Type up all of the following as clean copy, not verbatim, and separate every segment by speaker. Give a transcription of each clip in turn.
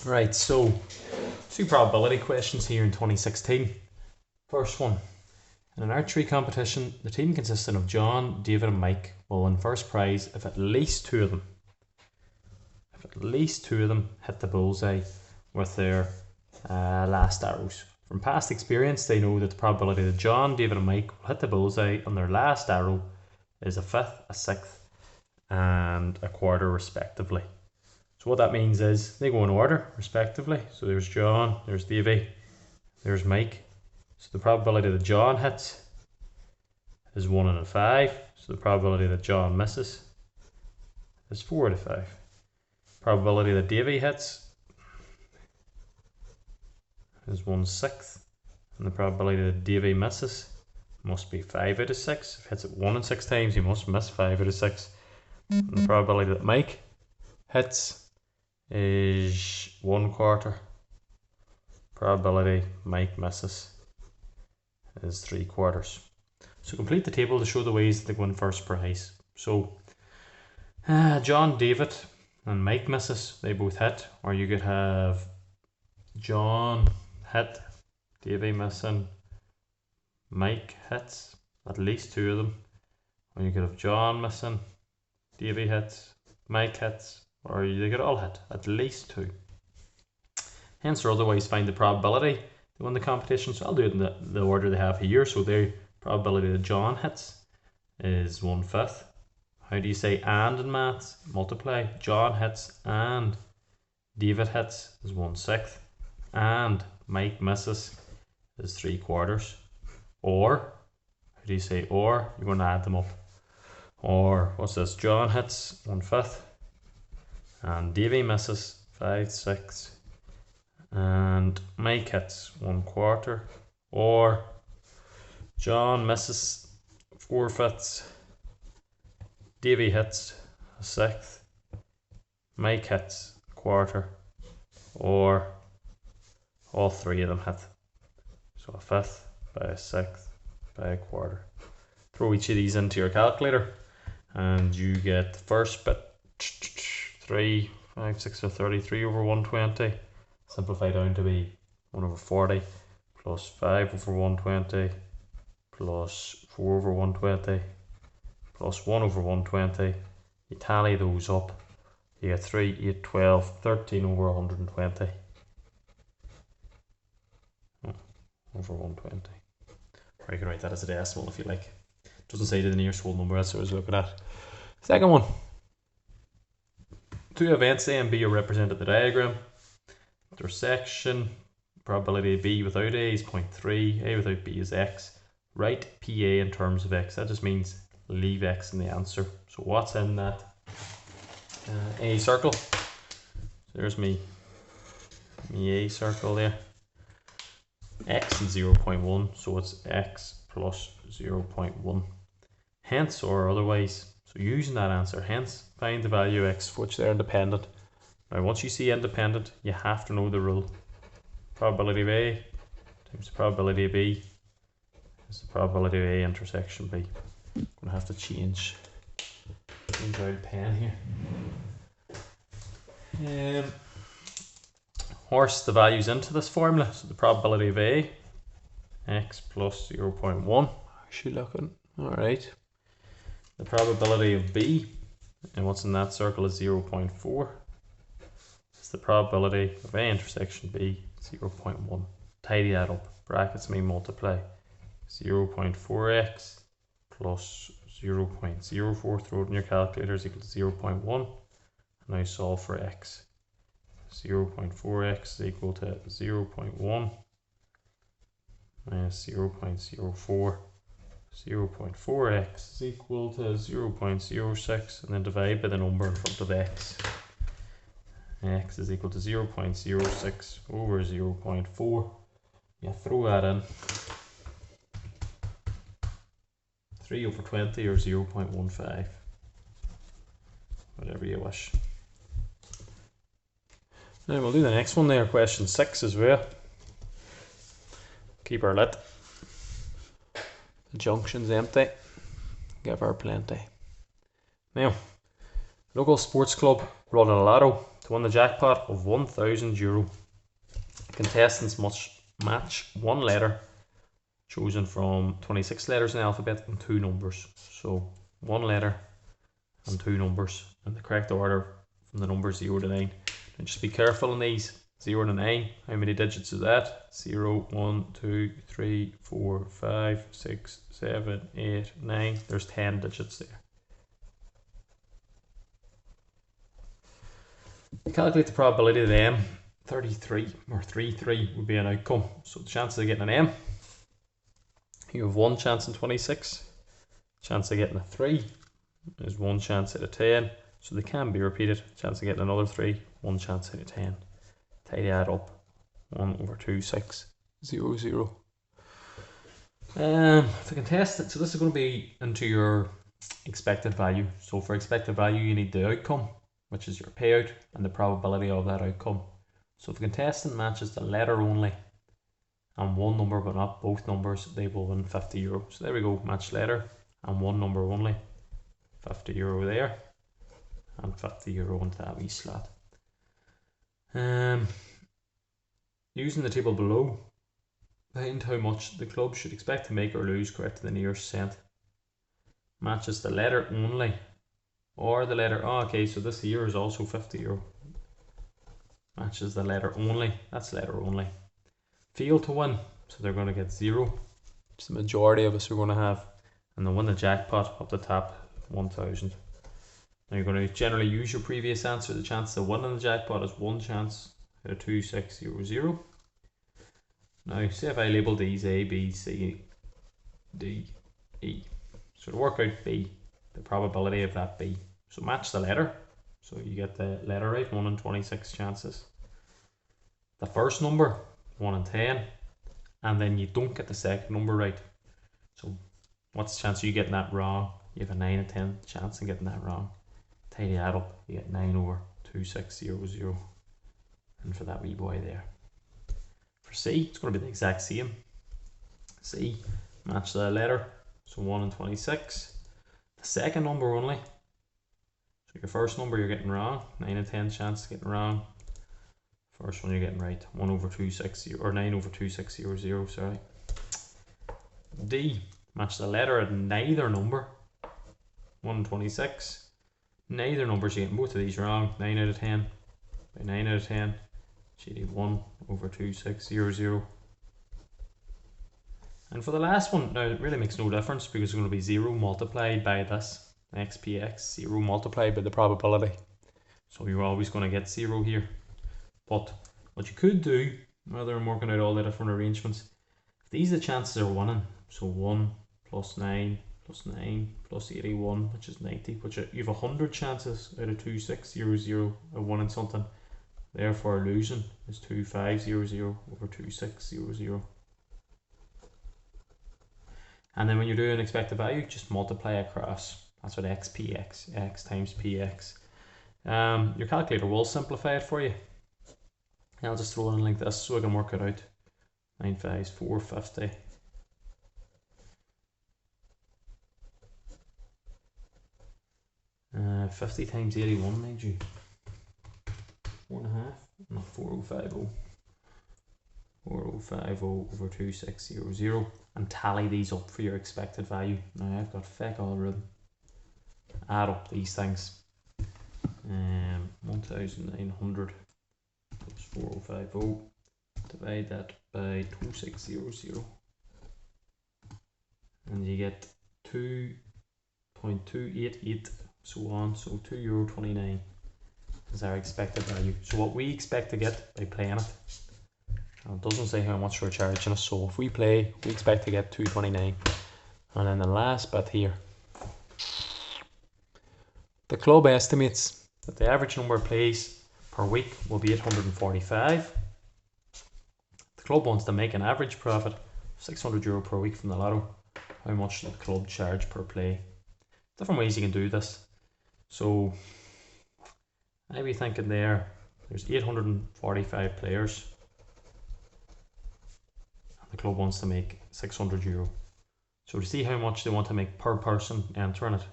Speaker 1: Right, so two probability questions here in 2016. First one. In an archery competition, the team consisting of John, David and Mike will win first prize if at least two of them hit the bullseye with their last arrows. From past experience, they know that the probability that John, David and Mike will hit the bullseye on their last arrow is a fifth, a sixth and a quarter respectively. So what that means is they go in order respectively. So there's John, there's Davy, there's Mike. So the probability that John hits is 1 in 5. So the probability that John misses is 4 out of 5. Probability that Davy hits is 1/6. And the probability that Davy misses must be 5 out of 6. If he hits it 1 in 6 times, he must miss 5 out of 6. And the probability that Mike hits is 1/4. Probability Mike misses is 3/4. So complete the table to show the ways that they win first prize. So John, David and Mike misses, they both hit, or you could have John hit, Davy missing, Mike hits, at least two of them, or you could have John missing, Davy hits, Mike hits, or they could all hit, at least two. Hence or otherwise find the probability to win the competition. So I'll do it in the order they have here. So the probability that John hits is 1/5. How do you say and in maths? Multiply. John hits and David hits is 1/6. And Mike misses is 3/4. Or, how do you say or? You're going to add them up. Or, what's this? John hits 1/5. And Davy misses 5/6. And Mike hits 1/4. Or John misses 4/5. Davy hits 1/6. Mike hits 1/4. Or all three of them hit. So 1/5 by 1/6 by 1/4. Throw each of these into your calculator and you get the first bit 3, 5, 6 or 33 over 120. Simplify down to be 1 over 40 plus 5 over 120 plus 4 over 120 plus 1 over 120. You tally those up, you get 3, 8, 12, 13 over 120 over 120. Or you can write that as a decimal if you like. It doesn't say to the nearest whole number, that's what I was looking at. Second one. Two events A and B are represented in the diagram. Their section, probability of B without A is 0.3, A without B is X. Write PA in terms of X. That just means leave X in the answer. So what's in that A circle? So there's me A circle there. X is 0.1, so it's X plus 0.1. Hence or otherwise, so using that answer, hence find the value of X for which they're independent. Now once you see independent, you have to know the rule. Probability of A times the probability of B is the probability of A intersection B. I'm going to have to change out a pen here. Horse the values into this formula. So the probability of A, X plus 0.1. How's she looking? Alright. The probability of B, and what's in that circle is 0.4. The probability of A intersection B 0.1. Tidy that up. Brackets may multiply. 0.4x plus 0.04. Throw it in your calculator is equal to 0.1. Now solve for x. 0.4x is equal to 0.1 minus 0.04. 0.4x is equal to 0.06, and then divide by the number in front of x. X is equal to 0.06 over 0.4. You throw that in. 3 over 20 or 0.15. Whatever you wish. Now we'll do the next one there, question 6 as well. Keep her lit. The junction's empty. Give her plenty. Now, local sports club running a lotto To win the jackpot of €1,000, contestants must match one letter chosen from 26 letters in the alphabet and 2 numbers. So 1 letter and 2 numbers in the correct order from the numbers 0 to 9. And just be careful in these. 0 to 9, how many digits is that? 0, 1, 2, 3, 4, 5, 6, 7, 8, 9. There's 10 digits there. Calculate the probability of M. 33 or 33 would be an outcome. So the chances of getting an M, you have 1 chance in 26. Chance of getting a 3 is 1 chance out of 10. So they can be repeated. Chance of getting another 3, 1 chance out of 10. Tidy that up. 1/2600. The contestant, so this is going to be into your expected value. So for expected value, you need the outcome, which is your payout, and the probability of that outcome. So if the contestant matches the letter only and one number but not both numbers, they will win €50. So there we go, match letter and one number only. €50 there and €50 into that wee slot. Using the table below, find how much the club should expect to make or lose correct to the nearest cent. Matches the letter only or the letter, okay, so this here is also €50. Matches the letter only, that's letter only. Fail to win, so they're going to get 0, which the majority of us are going to have, and they'll win the jackpot up the top, 1,000. Now you're going to generally use your previous answer. The chance of winning the jackpot is 1 chance out of 2,600. Now say if I label these A, B, C, D, E. So to work out B, the probability of that B. So match the letter. So you get the letter right, 1 in 26 chances. The first number, 1 in 10. And then you don't get the second number right. So what's the chance of you getting that wrong? You have a 9 in 10 chance of getting that wrong. Tidy that up, you get 9/2600. And for that wee boy there. For C, it's going to be the exact same. C, match the letter. So 1 in 26. The second number only. So your first number you're getting wrong. 9 in 10 chance of getting wrong. First one you're getting right. 1/260 or 9/2600. Sorry. D, match the letter and neither number. 1 in 26. Neither numbers, you're getting both of these wrong. 9 out of 10. By 9 out of 10. GD 1/2600. And for the last one, now it really makes no difference because it's going to be 0 multiplied by this XPX, 0 multiplied by the probability. So you're always going to get 0 here. But what you could do, rather than working out all the different arrangements, if these are the chances are winning, so 1 plus 9 plus 9 plus 81, which is 90, which you have 100 chances out of 2,600 of winning something. Therefore losing is 2,500/2,600. And then when you're doing expected value, just multiply across. That's what XPX, X times PX. Your calculator will simplify it for you. And I'll just throw it in like this so I can work it out. 9 5s 450. Uh, 50 times 81, mind you. 4.5, not 4050. 4050/2600, and tally these up for your expected value. Now I've got feck all rhythm. Add up these things. 1900 plus 4050. Divide that by 2600, and you get 2.288, so on. So €2.29 is our expected value. So what we expect to get by playing it. It doesn't say how much we're charging us, so if we play, we expect to get $2.29. And then the last bit here, the club estimates that the average number of plays per week will be 845. The club wants to make an average profit of €600 per week from the lotto. How much does the club charge per play? Different ways you can do this. So I'd be thinking there's 845 players. The club wants to make €600. So to see how much they want to make per person entering it.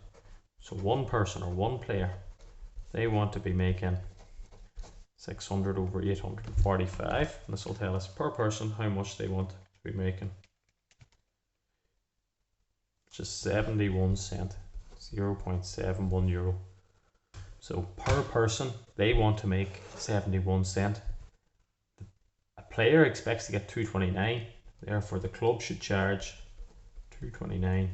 Speaker 1: So one person or one player, they want to be making 600 over 845. And this will tell us per person how much they want to be making. Which is 71 cent, 0.71 euro. So per person, they want to make 71 cent. A player expects to get 229. Therefore, the club should charge 229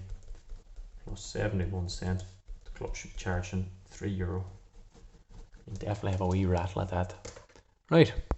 Speaker 1: plus 71 cent. The club should charge him €3. You definitely have a wee rattle at that. Right.